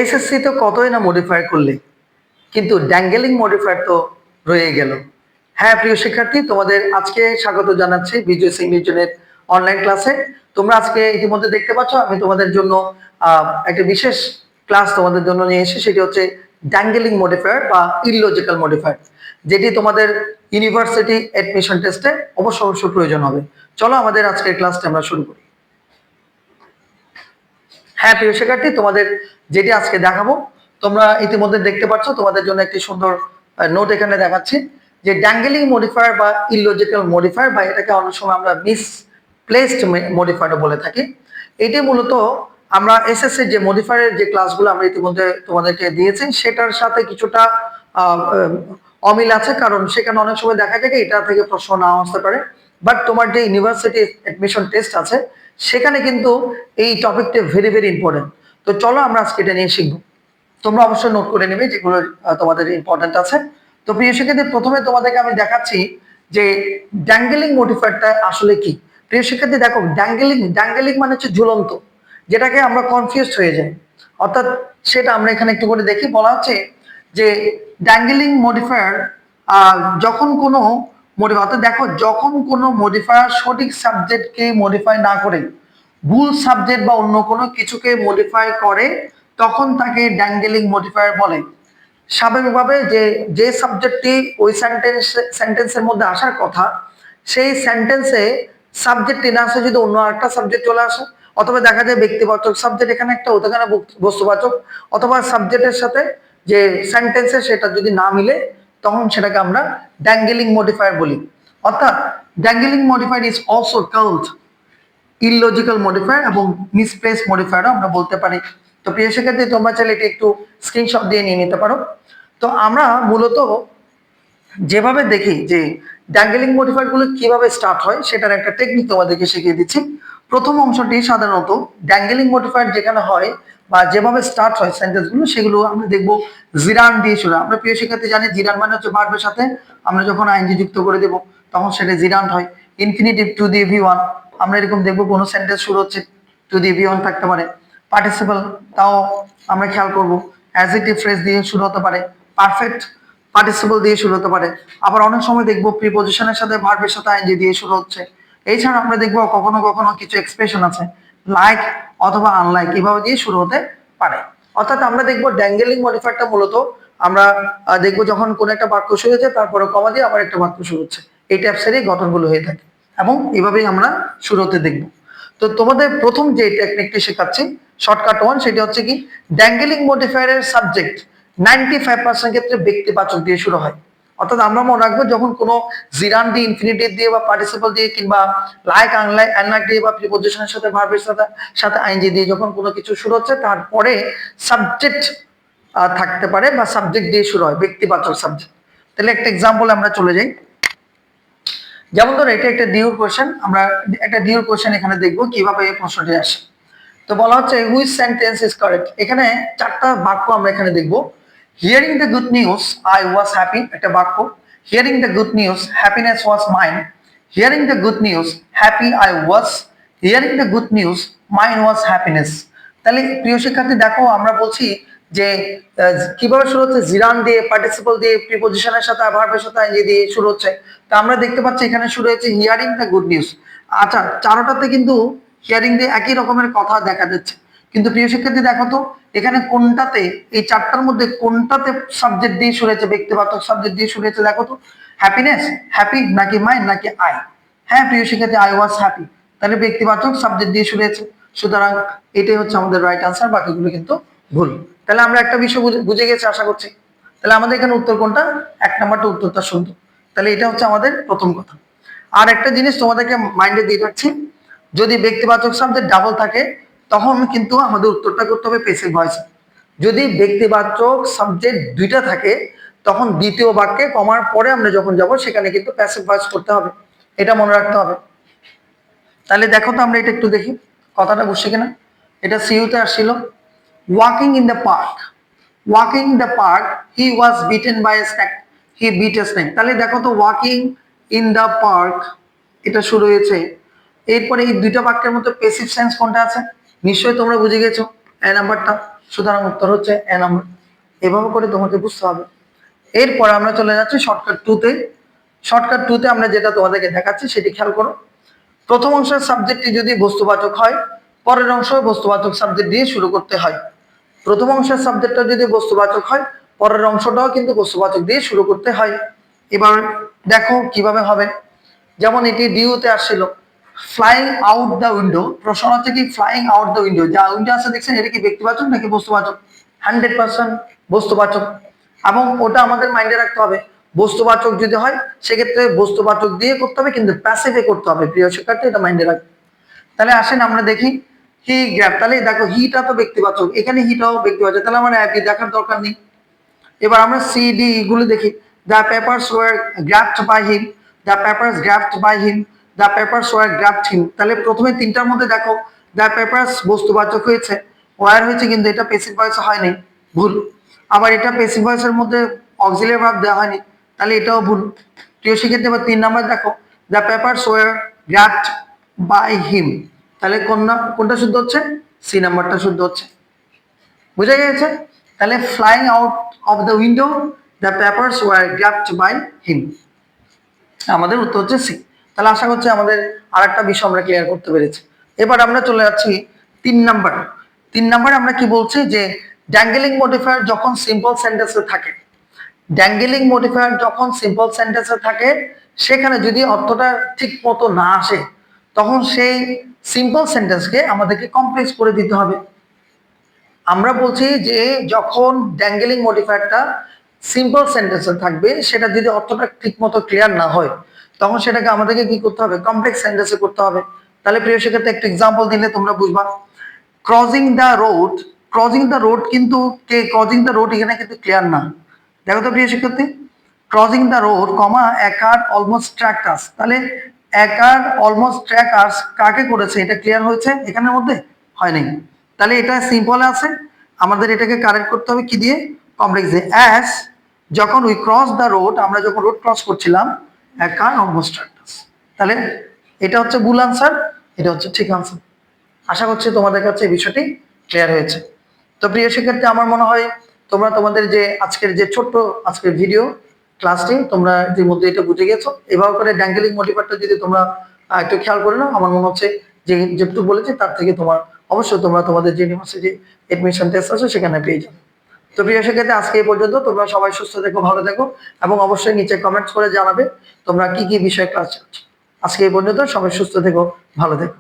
SSC তো কতই না মডিফাই করলে, কিন্তু ড্যাঙ্গেলিং মডিফায়ার তো রয়ে গেল। হ্যাঁ প্রিয় শিক্ষার্থী, তোমাদের আজকে স্বাগত জানাচ্ছি বিজয়স ইংলিশ জোনের অনলাইন ক্লাসে। তোমরা আজকে ইতিমধ্যে দেখতে পাচ্ছ আমি তোমাদের জন্য একটা বিশেষ ক্লাস তোমাদের জন্য নিয়ে এসেছি, সেটি হচ্ছে ড্যাঙ্গেলিং মডিফায়ার বা ইললজিক্যাল মডিফায়ার, যেটি তোমাদের ইউনিভার্সিটি অ্যাডমিশন টেস্টে অবশ্যই প্রয়োজন হবে। চলো আমাদের আজকের ক্লাসটা আমরা শুরু করি। হ্যাঁ প্রিয় শিক্ষার্থী, তোমাদের যেটি আজকে দেখাবো তোমরা ইতিমধ্যে দেখতে পাচ্ছ, তোমাদের জন্য একটি সুন্দর নোট এখানে দেখাচ্ছি যে ড্যাঙ্গেলিং মডিফায়ার বা ইললজিক্যাল মডিফায়ার, বা এটাকে অনেক সময় আমরা মিসপ্লেসড মডিফায়ার বলে থাকি। এটি মূলত আমরা এসএসসি যে মডিফায়ারের যে ক্লাসগুলো আমরা ইতিমধ্যে তোমাদেরকে দিয়েছি সেটার সাথে কিছুটা অমিল আছে, কারণ সেখানে অনেক সময় দেখা যায় এটা থেকে প্রশ্ন নাও আসতে পারে। বাট তোমার যে ইউনিভার্সিটি অ্যাডমিশন টেস্ট আছে সেখানে কিন্তু এই টপিকটা ভেরি ভেরি ইম্পর্টেন্ট। তো চলো আমরা আজকে এটা নিয়ে শিখবো। তোমরা অবশ্যই নোট করে নেবে যেগুলো তোমাদের ইম্পর্টেন্ট আছে। তো প্রিয় শিক্ষার্থী, প্রথমে তোমাদেরকে আমি দেখাচ্ছি যে ড্যাঙ্গেলিং মডিফায়ারটা আসলে কি। প্রিয় শিক্ষার্থী দেখো, ড্যাঙ্গেলিং মানে হচ্ছে ঝুলন্ত, যেটাকে আমরা কনফিউজড হয়ে যাই। অর্থাৎ সেটা আমরা এখানে একটু করে দেখি, বলা হচ্ছে যে ড্যাঙ্গেলিং মডিফায়ার যখন কোনো অর্থাৎ দেখো, যখন কোনো মডিফায়ার সঠিক সাবজেক্টকে মডিফাই না করে ভুল সাবজেক্ট বা অন্য কোনো কিছুকে মডিফাই করে তখন তাকে ড্যাঙ্গেলিং মডিফায়ার বলে। স্বাভাবিকভাবে যে সাবজেক্টটি ওই সেন্টেন্সের মধ্যে আসার কথা, সেই সেন্টেন্সে সাবজেক্টটি না আসে যদি অন্য একটা সাবজেক্ট চলে আসে, অথবা দেখা যায় ব্যক্তিবাচক সাবজেক্ট এখানে একটা, ওখানে বস্তুবাচক, অথবা সাবজেক্টের সাথে যে সেন্টেন্সে সেটা যদি না মিলে, তখন সেটাকে আমরা ড্যাঙ্গেলিং মডিফায়ার বলি। অর্থাৎ dangling modifier is also called illogical modifier এবং মিসপ্লেস মডিফায়ার আমরা বলতে পারি। তো প্রিয় শিক্ষার্থী, তোমরা চাইলে এটি একটু স্ক্রিনশট দিয়ে নিয়ে নিতে পারো। তো আমরা মূলত যেভাবে দেখি যে ড্যাঙ্গেলিং মডিফায়ার গুলো কিভাবে স্টার্ট হয় সেটার একটা টেকনিক তোমাদেরকে শিখিয়ে দিচ্ছি। প্রথম অংশটি সাধারণত ড্যাঙ্গেলিং মডিফায়ার যেখানে হয় বা যেভাবে স্টার্ট হয় সেন্টেন্স গুলো, সেগুলো আমরা দেখবো জিরান দিয়ে শুরু। আমরা প্রিয় শিক্ষার্থী জানি জিরান মানে হচ্ছে ভার্বের সাথে আমরা যখন আইএনজি যুক্ত করে দেব তখন সেটা জিরান হয়। ইনফিনিটিভ টু দি ভি1 আমরা এরকম দেখবো কোনো সেন্টেন্স শুরু হচ্ছে টু দি ভি1 থাকতে পারে। পার্টিসিপল তাও আমরা খেয়াল করবো অ্যাডজেক্টিভ ফ্রেজ দিয়ে শুরু হতে পারে, পারফেক্ট পার্টিসিপল দিয়ে শুরু হতে পারে। আবার অনেক সময় দেখবো প্রিপজিশনের সাথে ভার্বের সাথে আইএনজি দিয়ে শুরু হচ্ছে। এছাড়া আমরা দেখবো কখনো কখনো কিছু এক্সপ্রেশন আছে লাইক অথবা আনলাইক, এভাবে দিয়ে শুরু হতে পারে। অর্থাৎ আমরা দেখবো ড্যাঙ্গেলিং মডিফায়ারটা মূলত আমরা দেখবো যখন কোন একটা বাক্য শুরু হয়েছে তারপরে কমা দিয়ে আবার একটা বাক্য শুরু হচ্ছে, এই টাইপসেরই গঠনগুলো হয়ে থাকে এবং এভাবেই আমরা শুরু হতে দেখবো। তো তোমাদের প্রথম যে টেকনিকটি শেখাচ্ছি শর্টকাট ওয়ান, সেটা হচ্ছে কি ড্যাঙ্গেলিং মডিফায়ারের সাবজেক্ট 95% ক্ষেত্রে ব্যক্তিবাচক দিয়ে শুরু হয়। অর্থাৎ আমরা মনে রাখবো যখন কোনো জিরান দিয়ে, ইনফিনিটিভ দিয়ে বা পার্টিসিপল দিয়ে কিংবা লাইক আনলাইক দিয়ে বা প্রিপজিশনের সাথে ভার্বের সাথে আইএনজি দিয়ে যখন কোনো কিছু শুরু হচ্ছে তারপরে সাবজেক্ট থাকতে পারে বা সাবজেক্ট দিয়ে শুরু হয়, ব্যক্তিবাচক সাবজেক্ট। তাহলে একটা এক্সাম্পল আমরা চলে যাই। যেমন ধরো এটা একটা ডিউর কোশ্চেন, আমরা একটা ডিউর কোশ্চেন এখানে দেখবো কিভাবে এই প্রশ্নটি আসে। তো বলা হচ্ছে হুইচ সেন্টেন্স ইজ কারেক্ট। এখানে চারটা বাক্য আমরা এখানে দেখবো। Hearing the good news I was happy একটা বাক্য, hearing the good news happiness was mine, hearing the good news happy I was, hearing the good news mine was happiness. তাহলে প্রিয় শিক্ষার্থী দেখো, আমরা বলছি যে কিভাবে শুরু হচ্ছে, জিরান দিয়ে, পার্টিসিপল দিয়ে, প্রিপজিশনের সাথে ভার্বের সাথে আইএনজি দিয়ে শুরু হচ্ছে। তো আমরা দেখতে পাচ্ছি এখানে শুরু হয়েছে হিয়ারিং দ্য গুড নিউজ। আচ্ছা, চারোটাতে কিন্তু হিয়ারিং দিয়ে একই রকমের কথা দেখা যাচ্ছে, কিন্তু প্রিয় শিক্ষার্থী দেখো তো এখানে কোনটাতে, এই চারটার মধ্যে কোনটাতে সাবজেক্ট দিয়ে শুরু হয়েছে, ব্যক্তিবাচক সাবজেক্ট দিয়ে শুরু হয়েছে দেখো তো। হ্যাপিনেস, হ্যাপি নাকি মাইন নাকি আই? হ্যাঁ প্রিয় শিক্ষার্থী, আই ওয়াজ হ্যাপি, তাহলে ব্যক্তিবাচক সাবজেক্ট দিয়ে শুরু হয়েছে। সুতরাং এটাই হচ্ছে আমাদের রাইট আনসার, বাকিগুলো কিন্তু ভুল। তাহলে আমরা একটা বিষয় বুঝে গেছি আশা করছি। তাহলে আমাদের এখানে উত্তর কোনটা? এক নাম্বারটা উত্তরটা সুন্দর। তাহলে এটা হচ্ছে আমাদের প্রথম কথা। আর একটা জিনিস তোমাদেরকে মাইন্ডে দিয়ে রাখছি, যদি ব্যক্তিবাচক সাবজেক্ট ডাবল থাকে তখন কিন্তু আমাদের উত্তরটা করতে হবে প্যাসিভ ভয়েসে। যদি ব্যক্তিবাচক সাবজেক্ট দুইটা থাকে তখন দ্বিতীয় বাক্যে কমার পরে আমরা যখন যাব সেখানে কিন্তু প্যাসিভ ভয়েস করতে হবে, এটা মনে রাখতে হবে। তাহলে দেখো তো আমরা এটা একটু দেখি কথাটা বুঝছি কিনা। এটা সিইউতে আসছিল, walking in the park, walking in the park he was bitten by a snake, he bit a snake. তাহলে দেখো তো ওয়াকিং ইন দ্য পার্ক এটা শুরু হয়েছে, এরপরে এই দুইটা বাক্যের মধ্যে প্যাসিভ সেন্স কোনটা আছে? নিশ্চয়ই তোমরা বুঝে গেছো, এ নাম্বারটা, সুতরাং উত্তর হচ্ছে এ নাম্বার। এভাবে করে তোমাকে বুঝতে হবে। এরপর আমরা চলে যাচ্ছি শর্টকাট 2 তে। শর্টকাট 2 তে আমরা যেটা তোমাদেরকে দেখাচ্ছি সেটি খেয়াল করো। প্রথম অংশের সাবজেক্টটি যদি বস্তুবাচক হয়, পরের অংশ বস্তুবাচক সাবজেক্ট দিয়ে শুরু করতে হয়। প্রথম অংশের সাবজেক্টটা যদি বস্তুবাচক হয়, পরের অংশটাও কিন্তু বস্তুবাচক দিয়ে শুরু করতে হয়। এবার দেখো কিভাবে হবে। যেমন এটি ডিউতে আসছিল, ফ্লাইং আউট দ্য উইন্ডো। প্রশ্ন হচ্ছে কি ফ্লাইং আউট দ্য উইন্ডো, যা উইন্ডো আছে দেখছেন এটা কি ব্যক্তিবাচক নাকি বস্তুবাচক? 100% বস্তুবাচক। এবং ওটা আমাদের মাইন্ডে রাখতে হবে, বস্তুবাচক যদি হয় সেক্ষেত্রে বস্তুবাচক দিয়ে করতে হবে, কিন্তু প্যাসিভে করতে হবে। প্রিয় শিক্ষার্থী, এটা মাইন্ডে রাখবে। তাহলে আসেন আমরা দেখি হি গ্র্যাব। তাহলে দেখো হিটা তো ব্যক্তিবাচক, এখানে হিটাও ব্যক্তিবাচক, তাহলে আমার অ্যাপি দেখার দরকার নেই। এবার আমরা সি ডি গুলো দেখি। The papers were grabbed by him, the papers grabbed by him, the papers were grabbed him. তাহলে প্রথমে তিনটার মধ্যে দেখো দ্য পেপারস বস্তুবাচক হয়েছে, ওয়ার হয়েছে, কিন্তু এটা প্যাসিভ ভয়েস হয়নি, ভুল। আবার এটা প্যাসিভ ভয়েসের মধ্যে অক্সিলিয়ারি ভার্ব দেওয়া হয়নি, তাহলে এটাও ভুল। প্রিয় শিক্ষার্থী, এবার 3 নাম্বার দেখো the papers were grabbed by him, তাহলে কোনটা শুদ্ধ হচ্ছে? সি নাম্বারটা শুদ্ধ হচ্ছে। বুঝা গেছে? তাহলে flying out of the window, the papers were grabbed by him, আমাদের উত্তর হচ্ছে সি। তাহলে আশা করছি আমাদের আরেকটা বিষয় আমরা ক্লিয়ার করতে পেরেছি। এবার আমরা চলে যাচ্ছি 3 নাম্বার। 3 নাম্বারে আমরা কি বলছি যে ড্যাঙ্গেলিং মডিফায়ার যখন সিম্পল সেন্টেন্সে থাকে, ড্যাঙ্গেলিং মডিফায়ার যখন সিম্পল সেন্টেন্সে থাকে, সেখানে যদি অর্থটা ঠিক মতো না আসে, তখন সেই সিম্পল সেন্টেন্সকে আমাদেরকে কমপ্লেক্স করে দিতে হবে। আমরা বলছি যে যখন ড্যাঙ্গেলিং মডিফায়ারটা সিম্পল সেন্টেন্সে থাকবে, সেটা যদি অর্থটা ঠিক মতো ক্লিয়ার না হয়, তখন সেটাকে আমাদেরকে কি করতে হবে? কমপ্লেক্স সেন্টেন্সে করতে হবে। তাহলে প্রিয় শিক্ষার্থী, একটা এক্সাম্পল দিলে তোমরা বুঝবা। Crossing the road, crossing the road কিন্তু কে ক্রসিং দ্য রোড এখানে কিন্তু ক্লিয়ার না। দেখো তো প্রিয় শিক্ষার্থী, crossing the road comma a car almost track us, তাহলে এ কার অলমোস্ট ট্র্যাক আস কাকে করেছে? এটা ক্লিয়ার হয়েছে এখানের মধ্যে? হয় নাই। তাহলে এটা সিম্পল আছে, আমাদের এটাকে কারেক্ট করতে হবে কি দিয়ে? কমপ্লেক্স দিয়ে। অ্যাস যখন উই ক্রস দ্য রোড, আমরা যখন রোড ক্রস করছিলাম, এ কার অলমোস্ট ট্র্যাক আস। তাহলে এটা হচ্ছে ভুল আনসার, এটা হচ্ছে ঠিক আনসার। আশা করছি তোমাদের কাছে এই বিষয়টি ক্লিয়ার হয়েছে। তো প্রিয় শিক্ষার্থী, আমার মনে হয় তোমরা তোমাদের যে আজকের যে ছোট্ট আজকের ভিডিও ক্লাসটি তোমরা ইতিমধ্যে এটা বুঝে গেছো। এভাবে করে ড্যাঙ্গেলিং মোটিভেটটা যদি তোমরা একটু খেয়াল করে নাও, আমার মনে হচ্ছে যে যেটুকু বলেছি তার থেকে তোমার অবশ্যই তোমরা তোমাদের যে ইউনিভার্সিটি এডমিশন টেস্ট আছে সেখানে পেয়ে যাবে। তো প্রিয় শিক্ষার্থী, আজকে এই পর্যন্ত। তোমরা সবাই সুস্থ থেকো, ভালো থেকো, এবং অবশ্যই নিচে কমেন্টস করে জানাবে তোমরা কি কি বিষয়ে ক্লাস চাচ্ছ। আজকে এই পর্যন্ত, সবাই সুস্থ থেকো, ভালো থেকো।